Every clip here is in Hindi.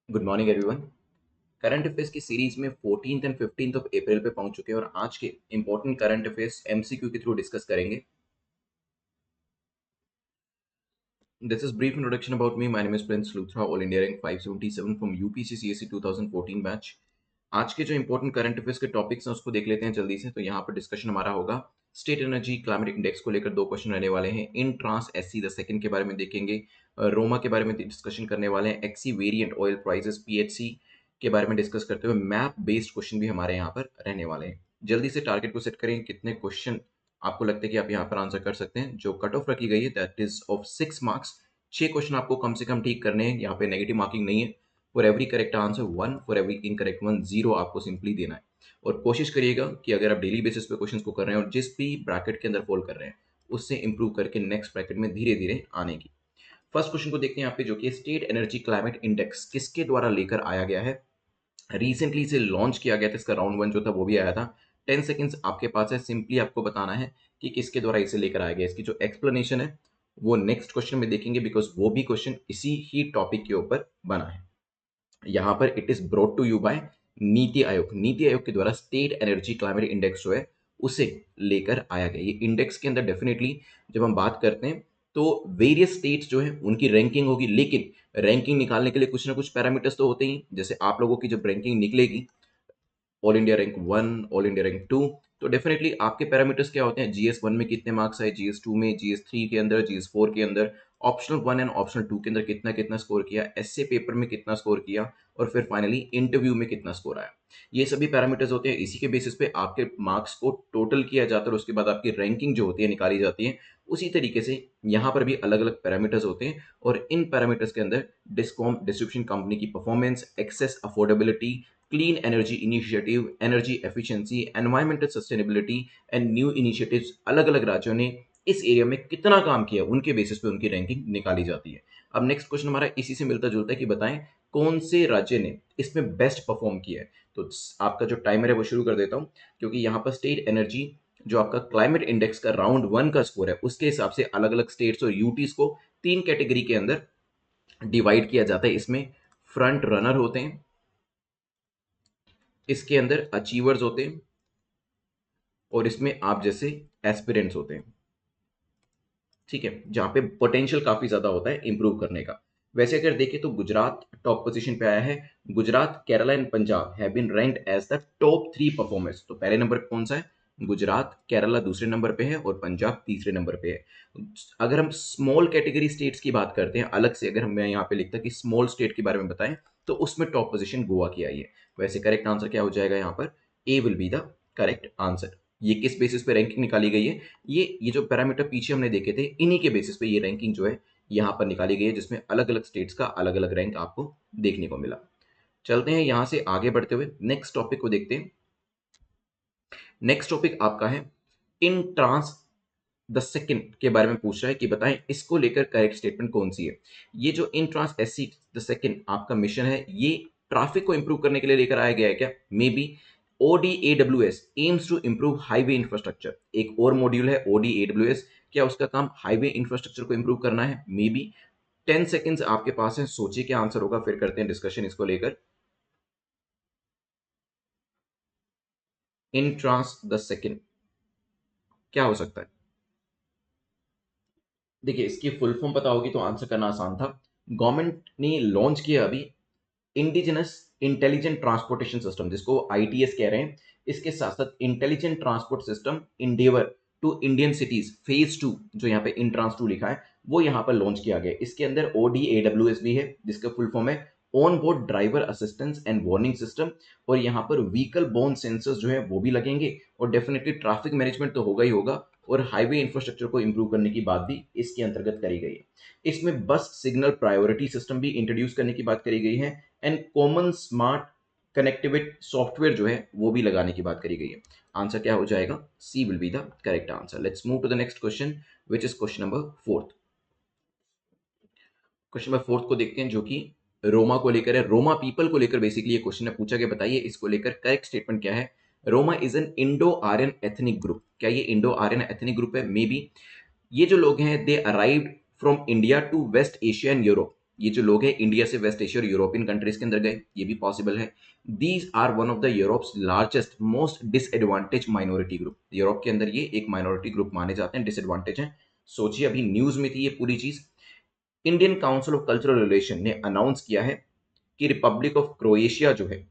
Good morning everyone. Current affairs की सीरीज में 14th and 15th of April पे पहुंच चुके हैं और आज के इंपॉर्टेंट करंट अफेयर्स एमसीक्यू के थ्रू डिस्कस करेंगे। This is brief introduction about me. My name is Prince Luthra, all India rank 577 from UPC CSC 2014 batch. आज के जो इंपॉर्टेंट करंट अफेयर्स के टॉपिक्स हैं उसको देख लेते हैं जल्दी से। तो यहाँ पर डिस्कशन हमारा होगा स्टेट एनर्जी क्लाइमेट इंडेक्स को लेकर, दो क्वेश्चन रहने वाले हैं। In trance SC the second के बारे में देखेंगे, रोमा के बारे में डिस्कशन करने वाले हैं, XE variant oil prices PHC के बारे में डिस्कस करते हुए मैप बेस्ड क्वेश्चन भी हमारे यहाँ पर रहने वाले हैं। जल्दी से टारगेट को सेट करें, कितने क्वेश्चन आपको लगता है कि आप यहाँ पर आंसर कर सकते हैं। जो कट ऑफ रखी गई है that is of 6 marks. 6 question आपको कम से कम ठीक करने हैं, यहाँ पे नेगेटिव मार्किंग नहीं है। For every correct answer 1, for every incorrect 1 0 आपको सिंपली देना है। और कोशिश करिएगा कि अगर आप डेली बेसिस पे क्वेश्चंस को कर रहे हैं और जिस भी ब्रैकेट के अंदर फॉल कर रहे हैं उससे इंप्रूव करके नेक्स्ट ब्रैकेट में धीरे धीरे आने की। फर्स्ट क्वेश्चन को देखते हैं यहाँ पे, जो कि स्टेट एनर्जी क्लाइमेट इंडेक्स किसके द्वारा लेकर आया गया है। रिसेंटली इसे लॉन्च किया गया था, इसका राउंड 1 जो था वो भी आया था। 10 सेकेंड्स आपके पास है, सिंपली आपको बताना है कि किसके द्वारा इसे लेकर आया गया। इसकी जो एक्सप्लेनेशन है वो नेक्स्ट क्वेश्चन में देखेंगे, बिकॉज वो भी क्वेश्चन इसी ही टॉपिक के ऊपर बना है। यहाँ पर it is brought to you by NITI Aayog. NITI Aayog के द्वारा स्टेट एनर्जी क्लाइमेट इंडेक्स जो है उसे लेकर आया गया। ये इंडेक्स के अंदर डेफिनेटली जब हम बात करते हैं तो वेरियस स्टेट्स जो है उनकी रैंकिंग होगी, लेकिन रैंकिंग निकालने के लिए कुछ ना कुछ पैरामीटर्स तो होते ही। जैसे आप लोगों की जब रैंकिंग निकलेगी, all India rank 1, all India rank 2, तो डेफिनेटली आपके पैरामीटर्स क्या होते हैं, जीएस 1 में कितने मार्क्स आए, जीएस 2 में, जीएस 3 के अंदर, जीएस 4 के अंदर, ऑप्शनल 1 एंड ऑप्शनल 2 के अंदर कितना कितना स्कोर किया, एसए पेपर में कितना स्कोर किया, और फिर फाइनली इंटरव्यू में कितना स्कोर आया। ये सभी पैरामीटर्स होते हैं। इसी के बेसिस पे आपके मार्क्स को टोटल किया जाता है और उसके बाद आपकी रैंकिंग जो होती है निकाली जाती है। उसी तरीके से यहाँ पर भी अलग अलग पैरामीटर्स होते हैं और इन पैरामीटर्स के अंदर डिस्कॉम डिस्ट्रीब्यूशन कंपनी की performance, access affordability, clean energy initiative, energy efficiency, environmental sustainability and new initiatives, अलग अलग राज्यों ने इस एरिया में कितना काम किया उनके बेसिस पे उनकी रैंकिंग निकाली जाती है। अब नेक्स्ट क्वेश्चन हमारा इसी से मिलता जुलता है कि बताएं कौन से राज्य ने इसमें बेस्ट परफॉर्म किया है। तो आपका जो टाइमर है वो शुरू कर देता हूं, क्योंकि यहाँ पर स्टेट एनर्जी जो आपका क्लाइमेट इंडेक्स का राउंड 1 का स्कोर है उसके हिसाब से अलग अलग स्टेट्स और यूटीज को 3 कैटेगरी के अंदर डिवाइड किया जाता है। इसमें फ्रंट रनर होते हैं, इसके अंदर अचीवर्स होते हैं, और इसमें आप जैसे एस्पिरेंट्स होते हैं। ठीक है, जहां पे पोटेंशियल काफी ज्यादा होता है इंप्रूव करने का। वैसे अगर देखें तो गुजरात टॉप पोजीशन पे आया है। Gujarat, Kerala and Punjab have been ranked as the top 3 performers. तो पहले नंबर पे कौन सा है, गुजरात, केरला दूसरे नंबर पे है और पंजाब तीसरे नंबर पे है। अगर हम स्मॉल कैटेगरी स्टेट्स की बात करते हैं अलग से, अगर मैं यहाँ पे लिखता कि स्मॉल स्टेट के बारे में बताएं, तो उसमें टॉप पोजीशन गोवा की आई है। वैसे करेक्ट आंसर क्या हो जाएगा यहाँ पर, A will be the correct answer. ये किस बेसिस पे रैंकिंग निकाली गई है, ये जो पैरामीटर पीछे हमने देखे थे इन्हीं के बेसिस पे ये रैंकिंग जो है यहाँ पर निकाली गई है, जिसमें अलग अलग स्टेट्स का अलग अलग रैंक आपको देखने को मिला। चलते हैं यहाँ से आगे बढ़ते हुए नेक्स्ट टॉपिक को देखते हैं। नेक्स्ट टॉपिक आपका है इन ट्रांस द सेकंड के बारे में पूछ रहा है कि बताएं इसको लेकर करेक्ट स्टेटमेंट कौन सी है। ये जो in trance SC the second आपका मिशन है, ये ट्रैफिक को इंप्रूव करने के लिए लेकर आया गया है क्या, maybe. ODAWS aims to improve highway infrastructure, एक और मॉड्यूल है ODAWS, क्या उसका काम हाईवे इंफ्रास्ट्रक्चर को इंप्रूव करना है, मे बी। 10 सेकेंड्स आपके पास है, सोचिए क्या आंसर होगा, फिर करते हैं डिस्कशन इसको लेकर। इन ट्रांस द सेकंड क्या हो सकता है। देखिए इसकी फुल फॉर्म पता होगी तो आंसर करना आसान था। गवर्नमेंट ने लॉन्च किया अभी इंडिजिनस इंटेलिजेंट ट्रांसपोर्टेशन सिस्टम, जिसको आईटीएस कह रहे हैं। इसके साथ साथ intelligent transport system endeavour to Indian cities phase 2, जो यहाँ पे इन ट्रांस 2 लिखा है, वो यहाँ पर लॉन्च किया गया। इसके अंदर ODAWS भी है, जिसका फुल फॉर्म है on board driver assistance and warning system. और यहाँ पर व्हीकल बोर्न सेंसर्स जो है वो भी लगेंगे, और डेफिनेटली ट्रैफिक मैनेजमेंट तो होगा ही होगा, और हाईवे इंफ्रास्ट्रक्चर को इंप्रूव करने की बात भी इसके अंतर्गत करी गई है। इसमें बस सिग्नल प्रायोरिटी सिस्टम भी इंट्रोड्यूस करने की बात करी गई है, and common smart connectivity software जो है वो भी लगाने की बात करी गई है। आंसर क्या हो जाएगा, C will be the correct answer. Let's move to the next question which is question number 4। Question number 4 को देखते हैं, जो कि रोमा को लेकर है, रोमा पीपल को लेकर बेसिकली ये क्वेश्चन है पूछा गया। बताइए इसको लेकर करेक्ट स्टेटमेंट क्या है। Roma is an Indo Aryan ethnic group, क्या ये इंडो आर्यन एथनिक ग्रुप है, मे बी। ये जो लोग हैं they arrived from India to West Asia and Europe. ये जो लोग हैं इंडिया से वेस्ट एशिया और यूरोपियन कंट्रीज के अंदर गए, ये भी पॉसिबल है। These are one of the Europe's largest most disadvantage minority group. Europe के अंदर ये एक माइनॉरिटी ग्रुप माने जाते हैं, डिसएडवांटेज हैं। सोचिए अभी न्यूज में थी ये पूरी चीज। Indian council of cultural relation ने अनाउंस किया है कि रिपब्लिक ऑफ क्रोएशिया जो है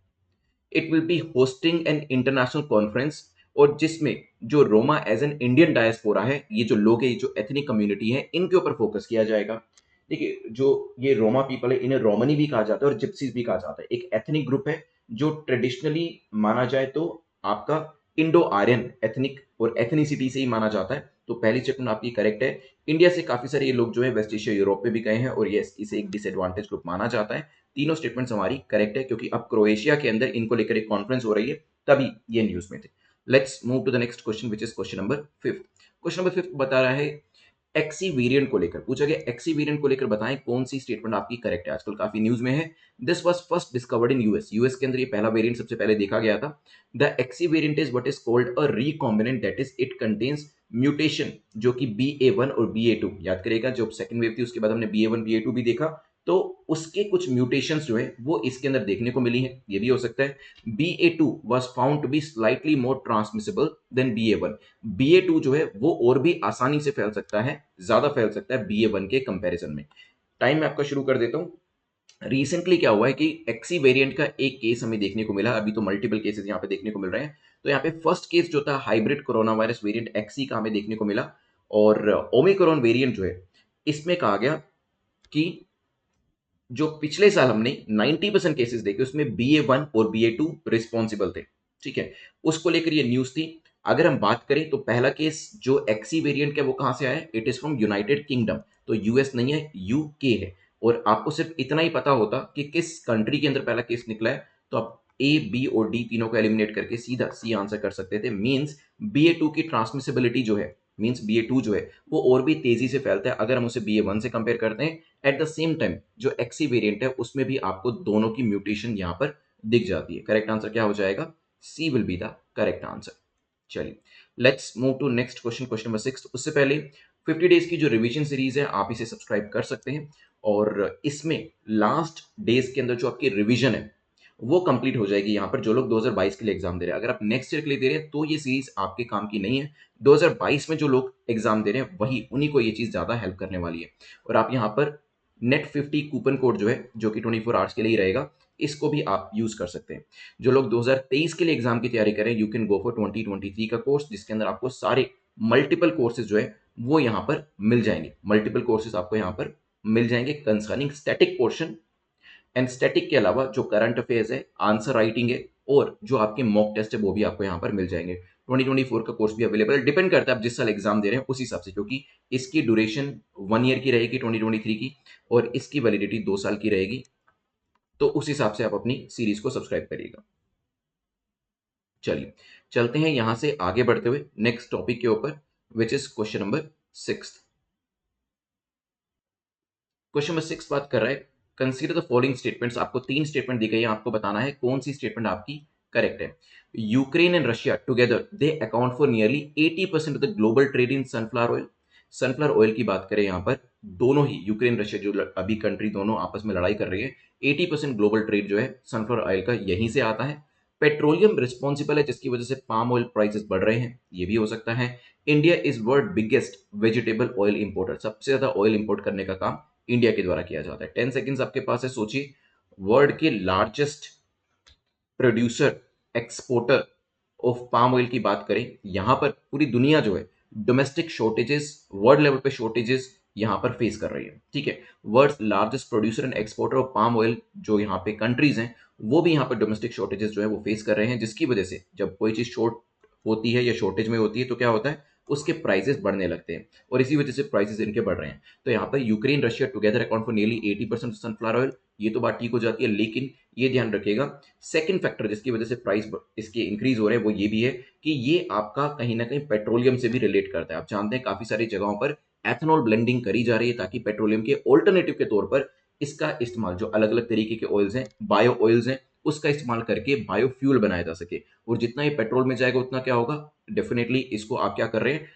it will be hosting an international conference, और जिसमें जो Roma as an Indian diaspora है, ये जो लोग है, ये जो एथनिक कम्युनिटी है, इनके ऊपर फोकस किया जाएगा। देखिए जो ये रोमा पीपल है इन्हें रोमनी भी कहा जाता है और जिप्सीज भी कहा जाता है। एक एथनिक ग्रुप है जो ट्रेडिशनली माना जाए तो आपका इंडो आर्यन एथनिक और एथनिसिटी से ही माना जाता है। तो पहली स्टेटमेंट आपकी करेक्ट है। इंडिया से काफी सारे ये लोग जो है वेस्ट एशिया यूरोप में भी गए हैं और ये इसे एक डिसएडवांटेज ग्रुप माना जाता है। तीनों स्टेटमेंट्स हमारी करेक्ट है क्योंकि अब क्रोएशिया के अंदर इनको लेकर एक कॉन्फ्रेंस हो रही है, तभी ये न्यूज में थे। Let's move to the next question which is question number 5। Question number 5 बता रहा है एक्सी वेरिएंट को लेकर पूछा गया। एक्सी वेरिएंट को लेकर बताएं कौन सी स्टेटमेंट आपकी करेक्ट है। आजकल काफी न्यूज में है। This was first discovered in US. US के अंदर ये पहला वेरिएंट सबसे पहले देखा गया था। The XE variant is what is called a recombinant, that is it contains mutation जो कि BA1 और BA2, याद करेगा जब सेकंड वेव थी उसके बाद हमने BA1 BA2 भी देखा, तो उसके कुछ म्यूटेशंस जो है वो इसके अंदर देखने को मिली है। ये भी हो सकता है। BA2 was found to be slightly more transmissible than BA1। BA2 जो है वो और भी आसानी से फैल सकता है, ज्यादा फैल सकता है BA1 के कंपैरिजन में। टाइम मैं आपका शुरू कर देता हूं। रिसेंटली क्या हुआ है कि एक्सी वेरिएंट का एक केस हमें देखने को मिला। अभी तो मल्टीपल केसेस यहाँ पे देखने को मिल रहे हैं। तो यहाँ पे फर्स्ट केस जो था hybrid corona virus variant XE का हमें देखने को मिला, और ओमिक्रॉन वेरिएंट जो है इसमें कहा गया कि जो पिछले साल हमने 90% केसेस देखे उसमें BA1 और BA2 रिस्पॉन्सिबल थे। ठीक है, उसको लेकर ये न्यूज थी। अगर हम बात करें तो पहला केस जो एक्सी वेरिएंट का वो कहां से आया है, it is from United kingdom. तो यूएस नहीं है, यूके है। और आपको सिर्फ इतना ही पता होता कि किस कंट्री के अंदर पहला केस निकला है, तो आप ए बी और डी तीनों को एलिमिनेट करके सीधा सी आंसर कर सकते थे। मींस BA2 की ट्रांसमिसिबिलिटी जो है, मींस BA2 जो है वो और भी तेजी से फैलता है अगर हम उसे BA1 से कंपेयर करते हैं। एट द सेम टाइम जो एक्सी वेरिएंट है उसमें भी आपको दोनों की म्यूटेशन यहां पर दिख जाती है। करेक्ट आंसर क्या हो जाएगा, C will be the correct answer. चलिए let's move to next question, question number 6। उससे पहले 50 डेज की जो रिवीजन सीरीज है आप इसे सब्सक्राइब कर सकते हैं, और इसमें लास्ट डेज के अंदर जो आपकी रिवीजन है वो कंप्लीट हो जाएगी। यहाँ पर जो लोग 2022 के लिए एग्जाम दे रहे हैं, अगर आप नेक्स्ट ईयर के लिए दे रहे हैं तो ये सीरीज आपके काम की नहीं है। 2022 में जो लोग एग्जाम दे रहे हैं वही उन्हीं को ये चीज ज्यादा हेल्प करने वाली है। और आप यहाँ पर नेट 50 कूपन कोड जो है जो कि 24 आवर्स के लिए ही रहेगा, इसको भी आप यूज कर सकते हैं। जो लोग 2023 के लिए एग्जाम की तैयारी करें, यू कैन गो फॉर 2023 का कोर्स, जिसके अंदर आपको सारे मल्टीपल कोर्सेज जो है वो यहाँ पर मिल जाएंगे। मल्टीपल कोर्सेज आपको यहाँ पर मिल जाएंगे concerning static portion and static के अलावा जो करंट अफेयर्स है, आंसर राइटिंग है, और जो आपके मॉक टेस्ट है वो भी आपको यहाँ पर मिल जाएंगे। 2024 का कोर्स भी अवेलेबल है। डिपेंड करता है आप जिस साल एग्जाम दे रहे हैं उस हिसाब से, क्योंकि इसकी ड्यूरेशन 1 ईयर की रहेगी 2023 की, और इसकी वैलिडिटी 2 साल की रहेगी। तो उस हिसाब से आप अपनी सीरीज को सब्सक्राइब करिएगा। चलिए चलते हैं यहां से आगे बढ़ते हुए नेक्स्ट टॉपिक के ऊपर, विच is question number 6। Question number 6 बात कर रहा है कंसीडर द फॉलोइंग स्टेटमेंट्स। आपको 3 स्टेटमेंट दी गई है, आपको बताना है कौन सी स्टेटमेंट आपकी करेक्ट है। Ukraine and Russia together they account for nearly 80% of the global trade in sunflower oil. Sunflower oil की बात करें यहाँ पर, दोनों ही यूक्रेन रशिया जो अभी कंट्री दोनों आपस में लड़ाई कर रही है, 80% ग्लोबल ट्रेड जो है सनफ्लावर ऑयल का यहीं से आता है। पेट्रोलियम रिस्पॉन्सिबल है जिसकी वजह से पाम ऑयल प्राइसेस बढ़ रहे हैं, ये भी हो सकता है। India is world biggest vegetable oil importer, सबसे ज्यादा ऑयल इंपोर्ट करने का काम इंडिया के द्वारा किया जाता है। 10 सेकेंड्स आपके पास है, सोचिए। वर्ल्ड के largest producer exporter of palm oil की बात करें, यहां पर पूरी दुनिया जो है डोमेस्टिक शॉर्टेजेस, वर्ल्ड लेवल पे शॉर्टेजेस यहां पर फेस कर रही है। ठीक है, world largest producer and exporter of palm oil जो यहाँ पे कंट्रीज हैं वो भी यहाँ पर डोमेस्टिक शॉर्टेजेस जो है वो फेस कर रहे हैं, जिसकी वजह से जब कोई चीज शॉर्ट होती है या शॉर्टेज में होती है तो क्या होता है, उसके प्राइसेस बढ़ने लगते हैं, और इसी वजह से प्राइसेस इनके बढ़ रहे हैं। तो यहाँ पर Ukraine Russia together account for nearly 80% sunflower oil, ये तो बात ठीक हो जाती है, लेकिन ये ध्यान रखिएगा सेकंड फैक्टर जिसकी वजह से प्राइस इसके इंक्रीज हो रहे हैं वो ये भी है कि ये आपका कहीं ना कहीं पेट्रोलियम से भी रिलेट करता है। आप जानते हैं काफी सारी जगहों पर एथनॉल ब्लेंडिंग करी जा रही है ताकि पेट्रोलियम के ऑल्टरनेटिव के तौर पर इसका इस्तेमाल, जो अलग अलग तरीके के ऑयल्स हैं, बायो ऑयल्स हैं, उसका इस्तेमाल करके बायोफ्यूल बनाया जा सके। और जितना ये पेट्रोल में जाएगा उतना क्या होगा, डेफिनेटली इसको आप क्या कर रहे हैं,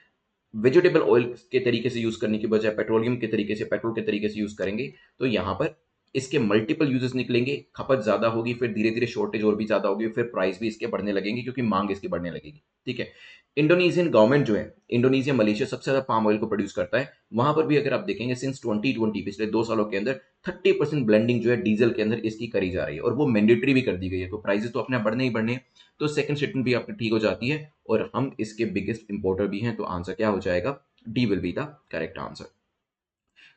वेजिटेबल ऑयल के तरीके से यूज करने की बजाय पेट्रोलियम के तरीके से, पेट्रोल के तरीके से यूज करेंगे, तो यहाँ पर इसके मल्टीपल यूजेस निकलेंगे, खपत ज्यादा होगी, फिर धीरे धीरे शॉर्टेज और भी ज्यादा होगी, फिर प्राइस भी इसके बढ़ने लगेंगे क्योंकि मांग इसकी बढ़ने लगेगी। ठीक है। इंडोनेशियन गवर्नमेंट जो है, इंडोनेशिया मलेशिया सबसे ज्यादा पाम ऑयल को प्रोड्यूस करता है। वहां पर भी अगर आप देखेंगे सिंस 2020 पिछले 2 सालों के अंदर 30% ब्लेंडिंग जो है डीजल के अंदर इसकी करी जा रही है, और वो मैंडेटरी भी कर दी गई है। तो प्राइसेस तो अपने आप बढ़ने ही बढ़ने हैं। तो सेकंड स्टेटमेंट भी आपकी ठीक हो जाती है, और हम इसके बिगेस्ट इंपोर्टर भी हैं। तो आंसर क्या हो जाएगा? D will be the correct answer.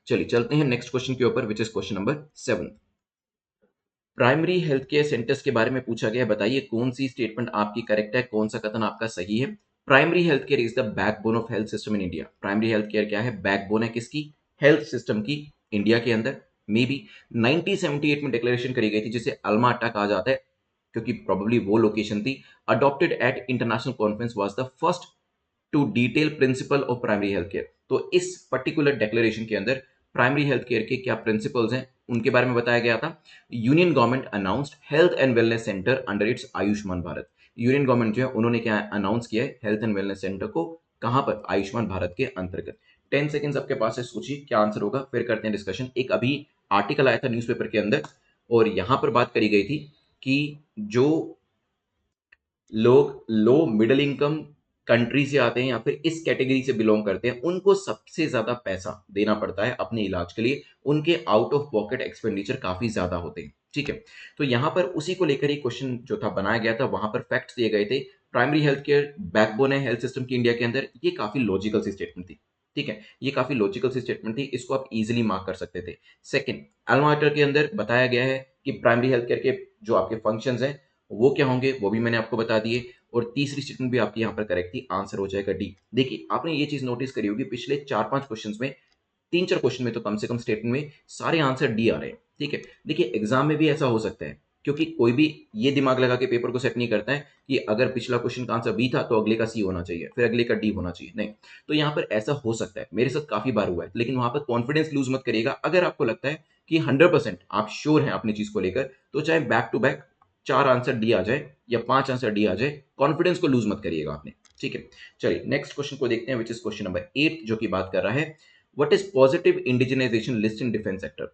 चलिए चलते हैं नेक्स्ट क्वेश्चन के ऊपर, विच is question number 7। Primary health care centres के बारे में पूछा गया है। बताइए कौन सी स्टेटमेंट आपकी करेक्ट है, कौन सा कथन आपका सही है। Primary health care is the backbone of health system in India. Primary health care क्या है? बैकबोन है किसकी? हेल्थ सिस्टम की, इंडिया के अंदर। मे बी 1978 में डिक्लेरेशन करी गई थी, जिसे अल्मा अट्टा कहा जाता है, क्योंकि प्रोबेबली वो लोकेशन थी। Adopted at international conference was the first to detail principle of primary health care. तो इस पर्टिकुलर डिक्लेरेशन के अंदर प्राइमरी हेल्थ केयर के क्या प्रिंसिपल्स हैं उनके बारे में बताया गया था। Union government announced health and wellness centre under its Ayushman Bharat. Union government जो है उन्होंने क्या अनाउंस किया है? हेल्थ एंड वेलनेस सेंटर को। कहां पर? आयुष्मान भारत के अंतर्गत। 10 सेकेंड्स आपके पास है, सोचिए क्या आंसर होगा, फिर करते हैं डिस्कशन। एक अभी आर्टिकल आया था न्यूज़पेपर के अंदर, और यहां पर बात करी गई थी कि जो लोग लो मिडिल इनकम कंट्री से आते हैं या फिर इस कैटेगरी से बिलोंग करते हैं, उनको सबसे ज्यादा पैसा देना पड़ता है अपने इलाज के लिए। उनके आउट ऑफ पॉकेट एक्सपेंडिचर काफी ज्यादा होते हैं। ठीक है। तो यहां पर उसी को लेकर एक क्वेश्चन जो था बनाया गया था, वहां पर फैक्ट्स दिए गए थे। प्राइमरी हेल्थ केयर बैकबोन है हेल्थ सिस्टम की इंडिया के अंदर, ये काफी लॉजिकल सी स्टेटमेंट थी। ठीक है, ये काफी लॉजिकल सी स्टेटमेंट थी, इसको आप इजीली मार्क कर सकते थे। सेकंड, अल्माटर के अंदर बताया गया है कि प्राइमरी हेल्थ केयर के जो आपके फंक्शंस हैं वो क्या होंगे, वो भी मैंने आपको बता दिए। और तीसरी स्टेटमेंट भी आपकी यहाँ पर करेक्ट थी, आंसर हो जाएगा डी। देखिए आपने ये चीज नोटिस करी होगी, पिछले 4-5 क्वेश्चंस में, 3-4 क्वेश्चन में तो कम से कम स्टेटमेंट में सारे आंसर डी आ रहे हैं। ठीक है। देखिए एग्जाम में भी ऐसा हो सकता है, क्योंकि कोई भी ये दिमाग लगा के पेपर को सेट नहीं करता है कि अगर पिछला क्वेश्चन का आंसर बी था तो अगले का सी होना चाहिए, फिर अगले का डी होना चाहिए। नहीं, तो यहाँ पर ऐसा हो सकता है, मेरे साथ काफी बार हुआ है। लेकिन वहां पर कॉन्फिडेंस लूज मत करिएगा। अगर आपको लगता है कि 100% आप श्योर हैं अपनी चीज को लेकर, तो चाहे back to back 4 answer D आ जाए या 5 आंसर डी आ जाए, कॉन्फिडेंस को लूज मत करिएगा आपने। ठीक है। चलिए नेक्स्ट क्वेश्चन को देखते हैं, विच इज क्वेश्चन नंबर 8, जो कि बात कर रहा है what is positive indigenisation list in defence sector.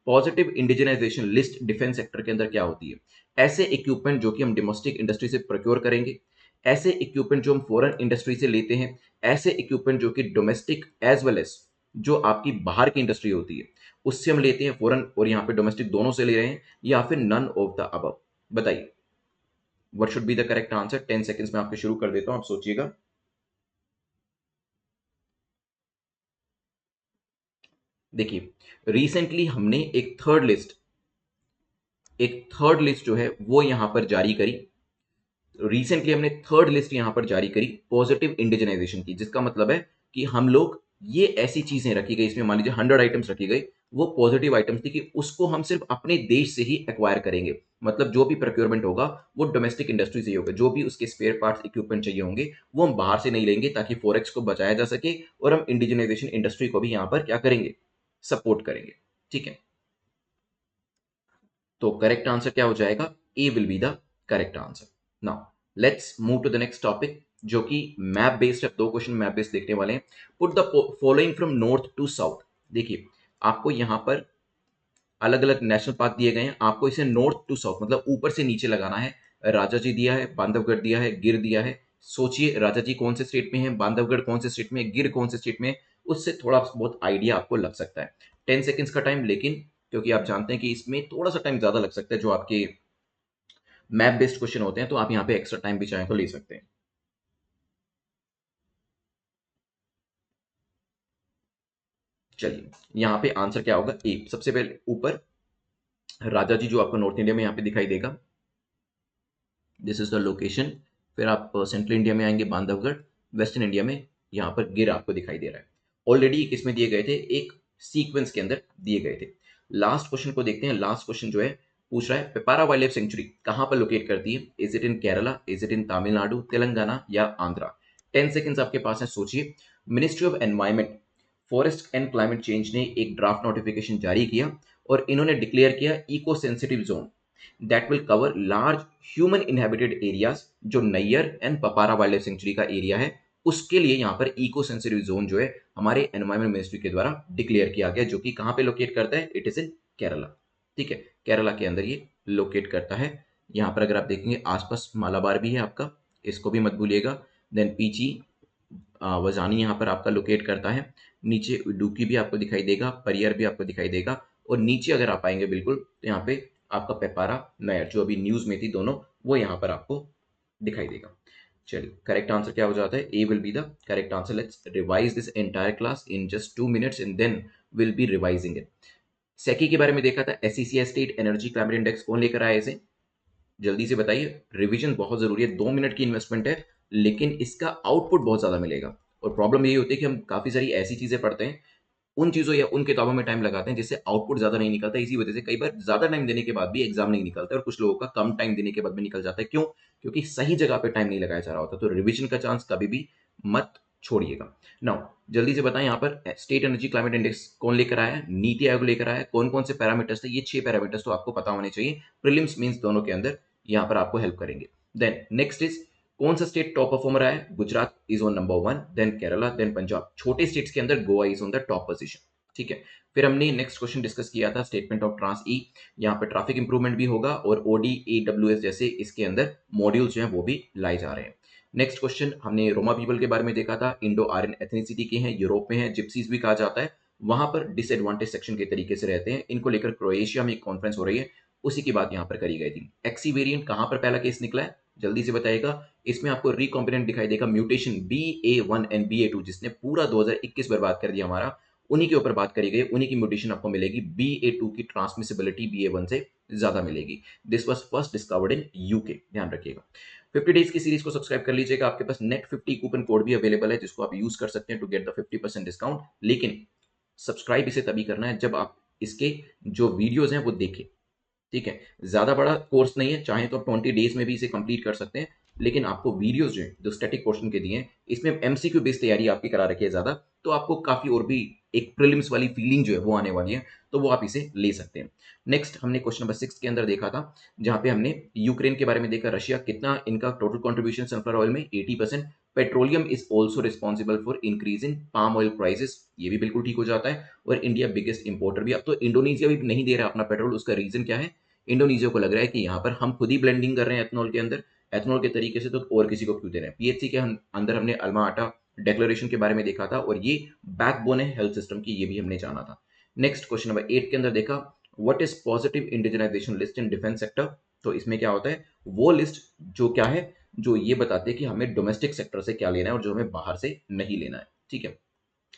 Positive indigenisation list defence sector के अंदर क्या होती है? ऐसे इक्विपमेंट जो कि हम डोमेस्टिक इंडस्ट्री से प्रोक्योर करेंगे, ऐसे इक्विपमेंट जो हम फॉरेन इंडस्ट्री से लेते हैं, ऐसे इक्विपमेंट जो कि डोमेस्टिक एज वेल एज जो आपकी बाहर की इंडस्ट्री होती है उससे हम लेते हैं, फॉरेन और यहाँ पे डोमेस्टिक दोनों से ले रहे हैं, या फिर नन ऑफ द अबव। बताइए what should be the correct answer. 10 seconds में आपके शुरू कर देता हूं, आप सोचिएगा। देखिए रिसेंटली हमने एक थर्ड लिस्ट जो है वो यहां पर जारी करी। रिसेंटली हमने थर्ड लिस्ट यहां पर जारी करी पॉजिटिव इंडिजिनाइजेशन की, जिसका मतलब है कि हम लोग ये ऐसी चीजें रखी गई, इसमें मान लीजिए 100 आइटम्स रखी गई, वो पॉजिटिव आइटम्स थी कि उसको हम सिर्फ अपने देश से ही एक्वायर करेंगे। मतलब जो भी प्रोक्योरमेंट होगा वो डोमेस्टिक इंडस्ट्री से ही होगा, जो भी उसके स्पेयर पार्ट्स इक्विपमेंट चाहिए होंगे वो हम बाहर से नहीं लेंगे, ताकि फॉरेक्स को बचाया जा सके, और हम इंडिजिनाइजेशन इंडस्ट्री को भी यहां पर क्या करेंगे? सपोर्ट करेंगे। ठीक है। तो करेक्ट आंसर क्या हो जाएगा? A will be the correct answer. Now let's move to the next topic, जो कि मैप बेस्ड है। 2 क्वेश्चन मैप बेस्ड देखने वाले हैं। Put the following from north to south. देखिए आपको यहां पर अलग अलग नेशनल पार्क दिए गए हैं, आपको इसे नॉर्थ टू साउथ मतलब ऊपर से नीचे लगाना है। राजा जी दिया है, बांधवगढ़ दिया है, गिर दिया है। सोचिए राजा जी कौन से स्टेट में है, बांधवगढ़ कौन से स्टेट में है, गिर कौन से स्टेट में है, उससे थोड़ा बहुत आइडिया आपको लग सकता है। 10 सेकेंड्स का टाइम, लेकिन क्योंकि आप जानते हैं कि इसमें थोड़ा सा टाइम ज्यादा लग सकता है जो आपके मैप बेस्ड क्वेश्चन होते हैं, तो आप यहाँ पे एक्स्ट्रा टाइम भी चाहें तो ले सकते हैं। चलिए यहाँ पे आंसर क्या होगा? ए। सबसे पहले ऊपर राजा जी जो आपको नॉर्थ इंडिया में यहाँ पे दिखाई देगा, दिस इज द लोकेशन। फिर आप सेंट्रल इंडिया में आएंगे बांधवगढ़, वेस्टर्न इंडिया में यहाँ पर गिर आपको दिखाई दे रहा है। ऑलरेडी किसमें दिए गए थे? एक सीक्वेंस के अंदर दिए गए थे। लास्ट क्वेश्चन को देखते हैं। लास्ट क्वेश्चन जो है पूछ रहा है पेपारा वाइल्ड लाइफ सेंचुरी कहाँ पर लोकेट करती है? Is it in Kerala, is it in Tamil Nadu, Telangana या आंध्रा? 10 सेकेंड्स आपके पास है, सोचिए। Ministry of environment, forest and climate change ने एक ड्राफ्ट नोटिफिकेशन जारी किया, और इन्होंने डिक्लेयर किया eco sensitive zone that will cover large human inhabited areas, जो Neyyar and Peppara wildlife sanctuary का एरिया है, उसके लिए यहाँ पर इको सेंसिटिव जोन जो है हमारे एनवायरमेंट मिनिस्ट्री के द्वारा डिक्लेयर किया गया, जो कि कहाँ पे लोकेट करता है, इट इज इन केरला। ठीक है, केरला के अंदर ये लोकेट करता है। यहाँ पर अगर आप देखेंगे आसपास मालाबार भी है आपका, इसको भी मत भूलिएगा। देन पीची वजानी यहाँ पर आपका लोकेट करता है। नीचे इडुक्की भी आपको दिखाई देगा, परियर भी आपको दिखाई देगा, और नीचे अगर आप आएंगे बिल्कुल तो यहाँ पे आपका पेपारा नयर जो अभी न्यूज में थी दोनों, वो यहाँ पर आपको दिखाई देगा। चलिए करेक्ट आंसर क्या हो जाता है, A will be the correct answer. Let's revise this entire class in just 2 minutes and then will be revising it. SECI के बारे में देखा था, SCC state energy climate index कौन लेकर आया इसे, जल्दी से बताइए। रिवीजन बहुत जरूरी है, 2 मिनट की इन्वेस्टमेंट है, लेकिन इसका आउटपुट बहुत ज्यादा मिलेगा। और प्रॉब्लम यही होती है कि हम काफी सारी ऐसी चीजें पढ़ते हैं, उन चीजों या उन किताबों में टाइम लगाते हैं जिससे आउटपुट ज्यादा नहीं निकलता। इसी वजह से कई बार ज्यादा टाइम देने के बाद भी एग्जाम नहीं निकलता है, और कुछ लोगों का कम टाइम देने के बाद भी निकल जाता है। क्यों? क्योंकि सही जगह पे टाइम नहीं लगाया जा रहा होता। तो रिवीजन का चांस कभी भी मत छोड़िएगा। नाउ जल्दी से बताएं, यहाँ पर स्टेट एनर्जी क्लाइमेट इंडेक्स कौन लेकर आया है, नीति आयोग लेकर आया है। कौन कौन से पैरामीटर्स थे, ये 6 पैरामीटर्स तो आपको पता होने चाहिए, प्रीलिम्स मींस दोनों के अंदर यहाँ पर आपको हेल्प करेंगे। देन नेक्स्ट इज कौन सा स्टेट टॉप परफॉर्मर है, Gujarat is on number 1, then Kerala, then Punjab. छोटे स्टेट्स के अंदर Goa is on the top position. ठीक है, फिर हमने नेक्स्ट क्वेश्चन डिस्कस किया था स्टेटमेंट ऑफ ट्रांस ई, यहाँ पे ट्रैफिक इंप्रूवमेंट भी होगा और ओडी एडब्ल्यूएस जैसे इसके अंदर मॉड्यूल्स जो हैं वो भी लाए जा रहे हैं। नेक्स्ट क्वेश्चन हमने रोमा पीपल के बारे में देखा था, इंडो आर्यन एथनिसिटी के हैं, यूरोप में है, जिप्सीज भी कहा जाता है, वहां पर डिसएडवांटेज सेक्शन के तरीके से रहते हैं। इनको लेकर क्रोएशिया में एक कॉन्फ्रेंस हो रही है, उसी की बात यहाँ पर करी गई थी। एक्सी वेरिएंट कहाँ पर पहला केस निकला है, जल्दी से बताइएगा। इसमें आपको रिकॉम्बिनेंट दिखाई देगा, म्यूटेशन BA1 एंड BA2 जिसने पूरा 2021 बर्बाद कर दिया हमारा, उन्हीं के ऊपर बात करी गई, उन्हीं की म्यूटेशन आपको मिलेगी। BA2 की ट्रांसमिसिबिलिटी BA1 से ज्यादा मिलेगी। This was first discovered in UK, ध्यान रखिएगा। 50 डेज की सीरीज को सब्सक्राइब कर लीजिएगा, आपके पास नेट 50 कूपन कोड भी अवेलेबल है जिसको आप यूज कर सकते हैं टू गेट द 50% डिस्काउंट। लेकिन सब्सक्राइब इसे तभी करना है जब आप इसके जो वीडियोस हैं वो देखें। ठीक है, ज्यादा बड़ा कोर्स नहीं है, चाहे तो आप 20 डेज में भी इसे कंप्लीट कर सकते हैं, लेकिन आपको वीडियोस जो है जो स्टैटिक पोर्शन के दिए हैं, इसमें एमसीक्यू बेस्ड तैयारी आपकी करा रखी है ज्यादा, तो आपको काफी और भी एक प्रीलिम्स वाली फीलिंग जो है वो आने वाली है, तो वो आप इसे ले सकते हैं। नेक्स्ट हमने क्वेश्चन नंबर 6 के अंदर देखा था, जहां पे हमने यूक्रेन के बारे में देखा, रशिया कितना इनका टोटल कॉन्ट्रीब्यूशन सनफ्लावर ऑयल में 80%। Petroleum is also responsible for increase in palm oil prices, ये भी बिल्कुल ठीक हो जाता है। और इंडिया बिगेस्ट इंपोर्टर भी, अब तो इंडोनेशिया भी नहीं दे रहा अपना पेट्रोल, उसका रीजन क्या है, इंडोनेशिया को लग रहा है कि यहाँ पर हम खुद ही ब्लेंडिंग कर रहे हैं एथनॉल के अंदर, एथनॉल के तरीके से, तो और किसी को क्यों दे रहे हैं। पीएचसी के अंदर हमने अल्मा आटा डिक्लेरेशन के बारे में देखा था, और ये बैकबोन है हेल्थ सिस्टम की, ये भी हमने जाना था। नेक्स्ट क्वेश्चन नंबर 8 के अंदर देखा, what is positive indigenisation list in defence sector. तो इसमें क्या होता है, वो लिस्ट जो क्या है, जो ये बताते हैं कि हमें डोमेस्टिक सेक्टर से क्या लेना है और जो हमें बाहर से नहीं लेना है। ठीक है,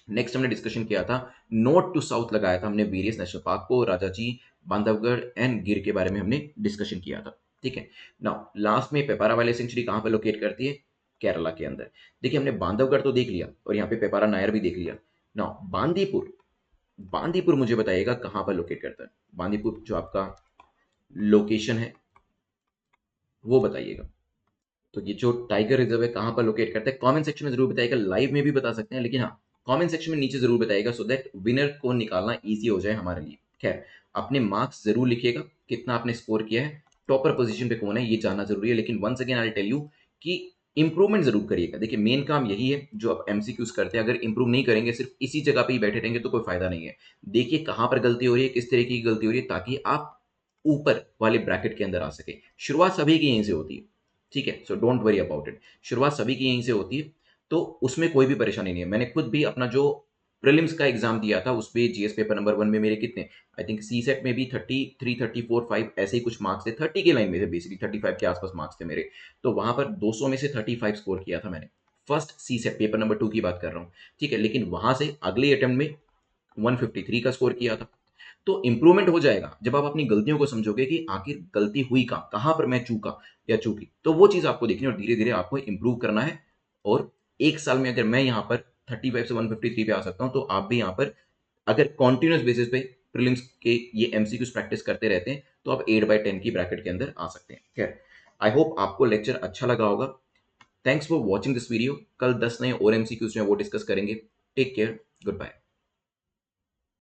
नेक्स्ट हमने डिस्कशन किया था, नॉर्थ टू साउथ लगाया था हमने वेरियस नेशनल पार्क को, राजाजी, बांधवगढ़ एंड गिर के बारे में हमने डिस्कशन किया था। ठीक है, नाउ लास्ट में पेपारा वाले सेंचुरी कहाँ पे लोकेट करती है, केरला के अंदर। देखिए हमने बांधवगढ़ तो देख लिया और यहाँ पे पेपारा नायर भी देख लिया। नाउ बांदीपुर, बांदीपुर मुझे बताइएगा कहाँ पर लोकेट करता है, बांदीपुर जो आपका लोकेशन है वो बताइएगा। तो ये जो टाइगर रिजर्व है कहाँ पर लोकेट करता है, कमेंट सेक्शन में जरूर बताइएगा, लाइव में भी बता सकते हैं, लेकिन हाँ कमेंट सेक्शन में नीचे जरूर बताइएगा, सो दैट विनर को निकालना इजी हो जाए हमारे लिए। खैर, अपने मार्क्स जरूर लिखिएगा, कितना आपने स्कोर किया है, टॉपर पोजीशन पे कौन है, ये जानना जरूरी है। लेकिन once again I tell you कि इंप्रूवमेंट जरूर करिएगा। देखिए मेन काम यही है जो आप एमसीक्यूज करते हैं, अगर इंप्रूव नहीं करेंगे, सिर्फ इसी जगह पे ही बैठे रहेंगे तो कोई फायदा नहीं है। देखिए कहाँ पर गलती हो रही है, किस तरीके की गलती हो रही है, ताकि आप ऊपर वाले ब्रैकेट के अंदर आ सके। शुरुआत सभी की यहीं से होती है, ठीक है, so don't worry about it. शुरुआत सभी की यहीं से होती है, तो उसमें कोई भी परेशानी नहीं है। मैंने खुद भी अपना जो प्रीलिम्स का एग्जाम दिया था, उस पे जीएस पेपर नंबर 1 में मेरे कितने, आई थिंक सी सेट में भी 33, 34, 5 ऐसे ही कुछ मार्क्स थे, 30 के लाइन में थे, बेसिकली 35 के आसपास मार्क्स थे मेरे। तो वहां पर 200 में से 35 स्कोर किया था मैंने, फर्स्ट सी सेट पेपर नंबर 2 की बात कर रहा हूँ। ठीक है, लेकिन वहां से अगले अटेम्प्ट में 153 का स्कोर किया था। तो इंप्रूवमेंट हो जाएगा जब आप अपनी गलतियों को समझोगे कि आखिर गलती हुई कहाँ पर मैं चूका या चूकी, तो वो चीज आपको देखनी है और धीरे धीरे आपको इंप्रूव करना है। और एक साल में अगर मैं यहाँ पर 35 से 153 पे आ सकता हूँ, तो आप भी यहाँ पर अगर कॉन्टिन्यूस बेसिस पे प्रीलिम्स के ये एमसीक्यूज प्रैक्टिस करते रहते हैं, तो आप 8/10 की ब्रैकेट के अंदर आ सकते हैं। खैर, आई होप आपको लेक्चर अच्छा लगा होगा। Thanks for watching this video. कल 10 नए और एमसीक्यूज जो है वो डिस्कस करेंगे। Take care, good bye.